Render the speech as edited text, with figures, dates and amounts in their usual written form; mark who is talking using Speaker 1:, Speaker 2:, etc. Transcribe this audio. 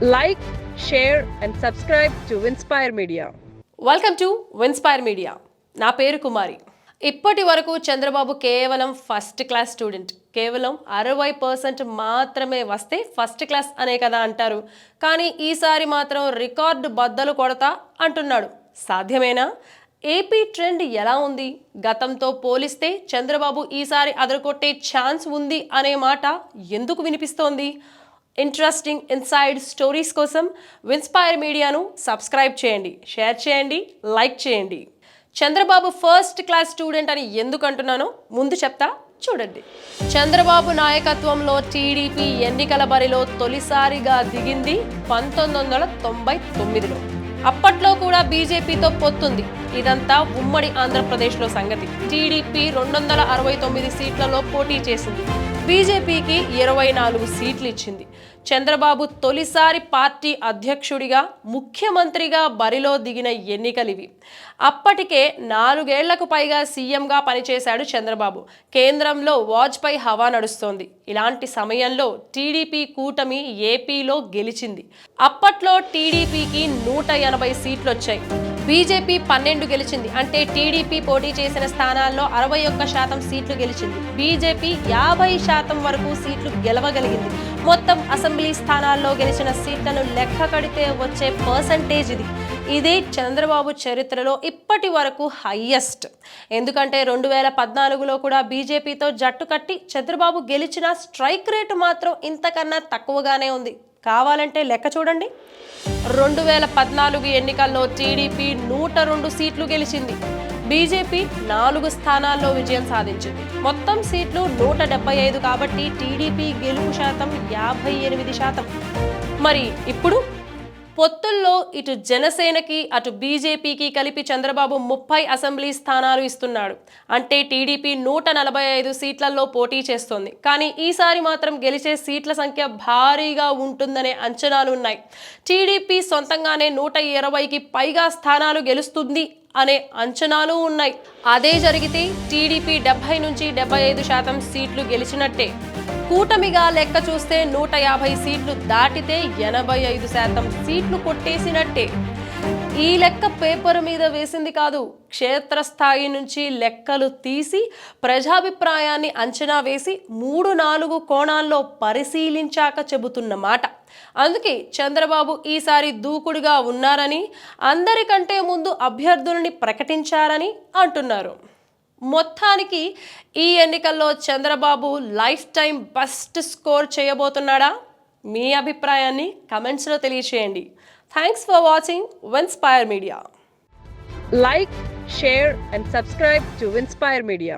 Speaker 1: Like, share and subscribe to Winspire Media.
Speaker 2: Welcome to Winspire media. నా పేరు కుమారి. ఇప్పటి వరకు చంద్రబాబు కేవలం ఫస్ట్ క్లాస్ స్టూడెంట్. కేవలం 60% మాత్రమే వస్తే ఫస్ట్ క్లాస్ అనే కదా అంటారు. కానీ ఈసారి మాత్రం రికార్డు బద్దలు కొడతా అంటున్నాడు. సాధ్యమేనా? ఏపీ ట్రెండ్ ఎలా ఉంది? గతంతో పోలిస్తే చంద్రబాబు ఈసారి అదరగొట్టే ఛాన్స్ ఉంది అనే మాట ఎందుకు వినిపిస్తోంది? ఇంట్రెస్టింగ్ ఇన్సైడ్ స్టోరీస్ కోసం విన్స్పైర్ మీడియాను సబ్స్క్రైబ్ చేయండి, షేర్ చేయండి, లైక్ చేయండి. చంద్రబాబు ఫస్ట్ క్లాస్ స్టూడెంట్ అని ఎందుకు అంటున్నానో ముందు చెప్తా, చూడండి. చంద్రబాబు నాయకత్వంలో టీడీపీ ఎన్నికల బరిలో తొలిసారిగా దిగింది 1999లో. అప్పట్లో కూడా బీజేపీతో పొత్తుంది. ఇదంతా ఉమ్మడి ఆంధ్రప్రదేశ్లో సంగతి. టీడీపీ 269 సీట్లలో పోటీ చేసింది. బీజేపీకి 24 సీట్లు ఇచ్చింది. చంద్రబాబు తొలిసారి పార్టీ అధ్యక్షుడిగా, ముఖ్యమంత్రిగా బరిలో దిగిన ఎన్నికలివి. అప్పటికే 4 ఏళ్లకు పైగా సీఎంగా పనిచేశాడు చంద్రబాబు. కేంద్రంలో వాజ్పేయి హవా నడుస్తోంది. ఇలాంటి సమయంలో టీడీపీ కూటమి ఏపీలో గెలిచింది. అప్పట్లో టీడీపీకి 180 సీట్లు వచ్చాయి. బీజేపీ 12 గెలిచింది. అంటే టీడీపీ పోటీ చేసిన స్థానాల్లో 61% సీట్లు గెలిచింది. బీజేపీ 50% వరకు సీట్లు గెలవగలిగింది. మొత్తం అసెంబ్లీ స్థానాల్లో గెలిచిన సీట్లను లెక్క కడితే వచ్చే పర్సంటేజ్ ఇది. ఇదే చంద్రబాబు చరిత్రలో ఇప్పటి వరకు హైయెస్ట్. ఎందుకంటే 2014లో కూడా బీజేపీతో జట్టు కట్టి చంద్రబాబు గెలిచిన స్ట్రైక్ రేటు మాత్రం ఇంతకన్నా తక్కువగానే ఉంది. కావాలంటే లెక్క చూడండి. 2014 ఎన్నికల్లో టీడీపీ 102 సీట్లు గెలిచింది. బీజేపీ 4 స్థానాల్లో విజయం సాధించింది. మొత్తం సీట్లు 175 కాబట్టి టీడీపీ గెలుపు శాతం 58%. మరి ఇప్పుడు పొత్తుల్లో ఇటు జనసేనకి అటు బీజేపీకి కలిపి చంద్రబాబు 30 అసెంబ్లీ స్థానాలు ఇస్తున్నాడు. అంటే టీడీపీ 145 సీట్లలో పోటీ చేస్తోంది. కానీ ఈసారి మాత్రం గెలిచే సీట్ల సంఖ్య భారీగా ఉంటుందనే అంచనాలు ఉన్నాయి. టీడీపీ సొంతంగానే 120కి పైగా స్థానాలు గెలుస్తుంది అనే అంచనాలు ఉన్నాయి. అదే జరిగితే టీడీపీ 70 నుంచి 75% సీట్లు గెలిచినట్టే. కూటమిగా లెక్క చూస్తే 150 సీట్లు దాటితే 85% సీట్లు కొట్టేసినట్టే. ఈ లెక్క పేపర్ మీద వేసింది కాదు, క్షేత్రస్థాయి నుంచి లెక్కలు తీసి ప్రజాభిప్రాయాన్ని అంచనా వేసి 3-4 కోణాల్లో పరిశీలించాక చెబుతున్న మాట. అందుకే చంద్రబాబు ఈసారి దూకుడుగా ఉన్నారని, అందరికంటే ముందు అభ్యర్థుల్ని ప్రకటించారని అంటున్నారు. మొత్తానికి ఈ ఎన్నికల్లో Chandrababu life time best score చేయబోతున్నాడా? మీ అభిప్రాయాన్ని కమెంట్స్లో తెలియచేయండి. Thanks for watching Winspire Media.
Speaker 1: Like, share and subscribe to Winspire Media.